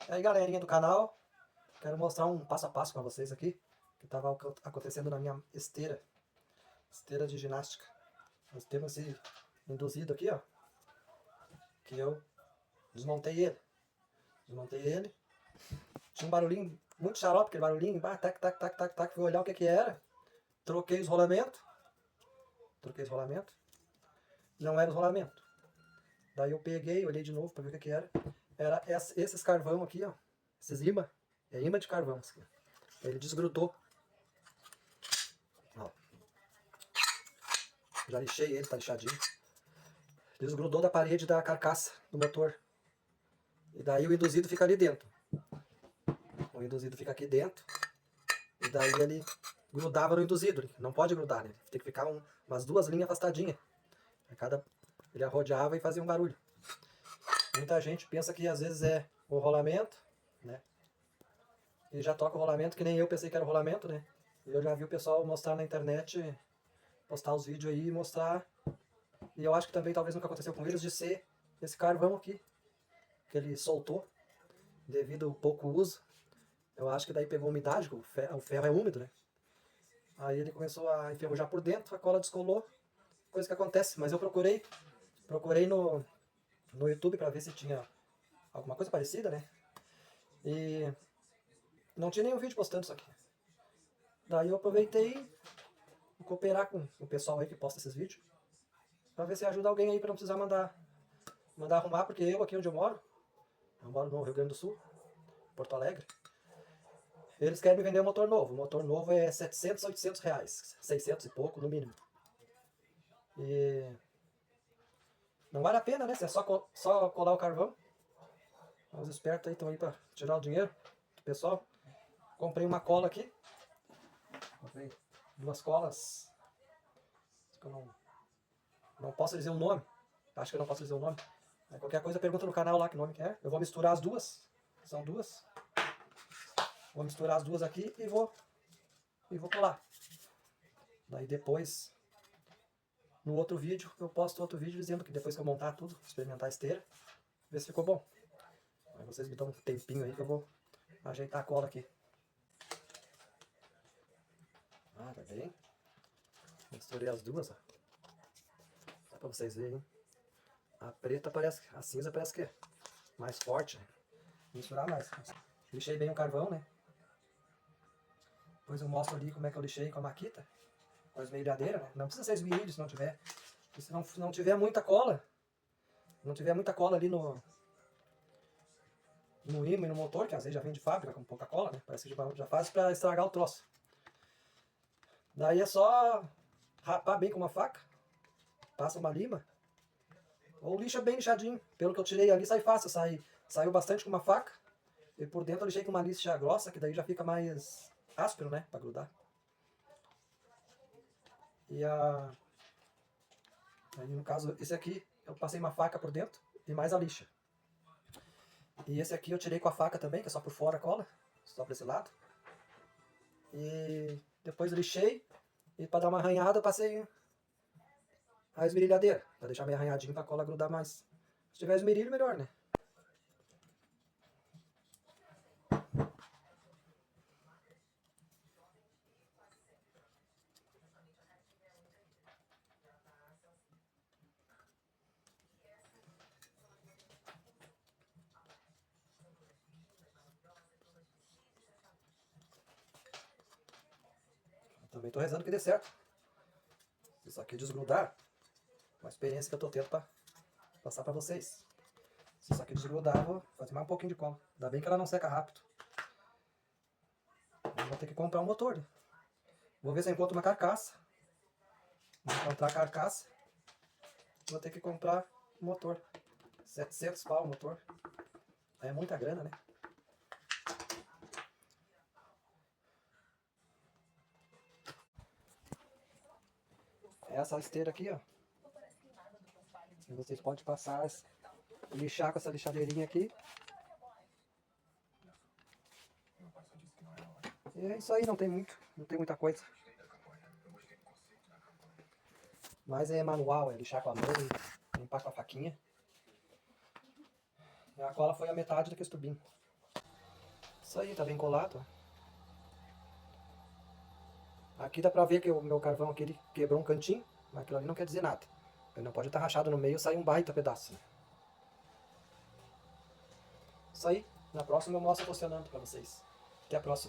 E aí, galerinha do canal, quero mostrar um passo a passo para vocês aqui, que estava acontecendo na minha esteira de ginástica. Nós temos esse induzido aqui, ó, que eu desmontei ele, tinha um barulhinho, muito xarope, aquele barulhinho, tac, tac, tac, tac, tac, fui olhar o que que era, troquei os rolamentos, não era os rolamentos. Daí eu peguei, olhei de novo para ver o que que era esses carvão aqui, ó, esses imã, é imã de carvão, assim. Ele desgrudou. Ó. Já lixei ele, tá lixadinho. Desgrudou da parede da carcaça do motor. E daí o induzido fica ali dentro. O induzido fica aqui dentro. E daí ele grudava no induzido. Não pode grudar, né? Tem que ficar umas duas linhas afastadinhas. Ele arrodeava e fazia um barulho. Muita gente pensa que às vezes é o rolamento, né? E já toca o rolamento, que nem eu pensei que era o rolamento, né? E eu já vi o pessoal mostrar na internet, postar os vídeos aí e mostrar. E eu acho que também talvez nunca aconteceu com eles de ser esse carvão aqui, que ele soltou devido ao pouco uso. Eu acho que daí pegou umidade, o ferro é úmido, né? Aí ele começou a enferrujar por dentro, a cola descolou, coisa que acontece. Mas eu procurei no YouTube para ver se tinha alguma coisa parecida, né? E não tinha nenhum vídeo postando isso aqui. Daí eu aproveitei e cooperar com o pessoal aí que posta esses vídeos, para ver se ajuda alguém aí para não precisar mandar arrumar, porque eu aqui onde eu moro no Rio Grande do Sul, Porto Alegre, eles querem me vender um motor novo. O motor novo é 700, 800 reais, 600 e pouco no mínimo. E não vale a pena, né? Se é só colar o carvão. Os espertos aí estão aí para tirar o dinheiro do pessoal. Comprei uma cola aqui. Comprei duas colas. Que eu não posso dizer o nome. Acho que eu não posso dizer o nome. Aí qualquer coisa pergunta no canal lá que nome que é. Eu vou misturar as duas. São duas. Vou misturar as duas aqui e vou colar. Daí depois, no outro vídeo, eu posto outro vídeo dizendo que depois que eu montar tudo, experimentar a esteira, ver se ficou bom. Aí vocês me dão um tempinho aí que eu vou ajeitar a cola aqui. Ah, tá bem. Misturei as duas, ó. Dá pra vocês verem, hein? A cinza parece que é mais forte, né? Misturar mais. Lixei bem o carvão, né? Depois eu mostro ali como é que eu lixei com a maquita, com a esmerilhadeira, né? Não precisa ser esmerilho se não tiver. E se não tiver muita cola, ali no ímã e no motor, que às vezes já vem de fábrica com pouca cola, né? Parece que já faz pra estragar o troço. Daí é só rapar bem com uma faca, passa uma lima, ou lixa bem lixadinho. Pelo que eu tirei ali sai fácil, saiu bastante com uma faca. E por dentro eu lixei com uma lixa grossa, que daí já fica mais áspero, né? Pra grudar. Aí no caso, esse aqui eu passei uma faca por dentro e mais a lixa. E esse aqui eu tirei com a faca também, que é só por fora a cola, só para esse lado. E depois eu lixei e para dar uma arranhada eu passei a esmerilhadeira, para deixar meio arranhadinho para a cola grudar mais. Se tiver esmerilho, melhor, né? Eu também estou rezando que dê certo. Se isso aqui desgrudar, uma experiência que eu estou tendo para passar para vocês. Se isso aqui desgrudar, eu vou fazer mais um pouquinho de cola. Ainda bem que ela não seca rápido. Eu vou ter que comprar um motor, né? Vou ver se eu encontro uma carcaça. Vou encontrar a carcaça, vou ter que comprar um motor. 700 pau o motor. Aí é muita grana, né? Essa esteira aqui, ó. E vocês podem passar, lixar com essa lixadeirinha aqui. E é isso aí, não tem muita coisa. Mas é manual, é lixar com a mão, limpar com a faquinha. E a cola foi a metade daquele tubinho. Isso aí, tá bem colado. Aqui dá pra ver que o meu carvão aqui ele quebrou um cantinho, mas aquilo ali não quer dizer nada. Ele não pode estar rachado no meio e sair um baita pedaço. Né? Isso aí, na próxima eu mostro funcionando pra vocês. Até a próxima.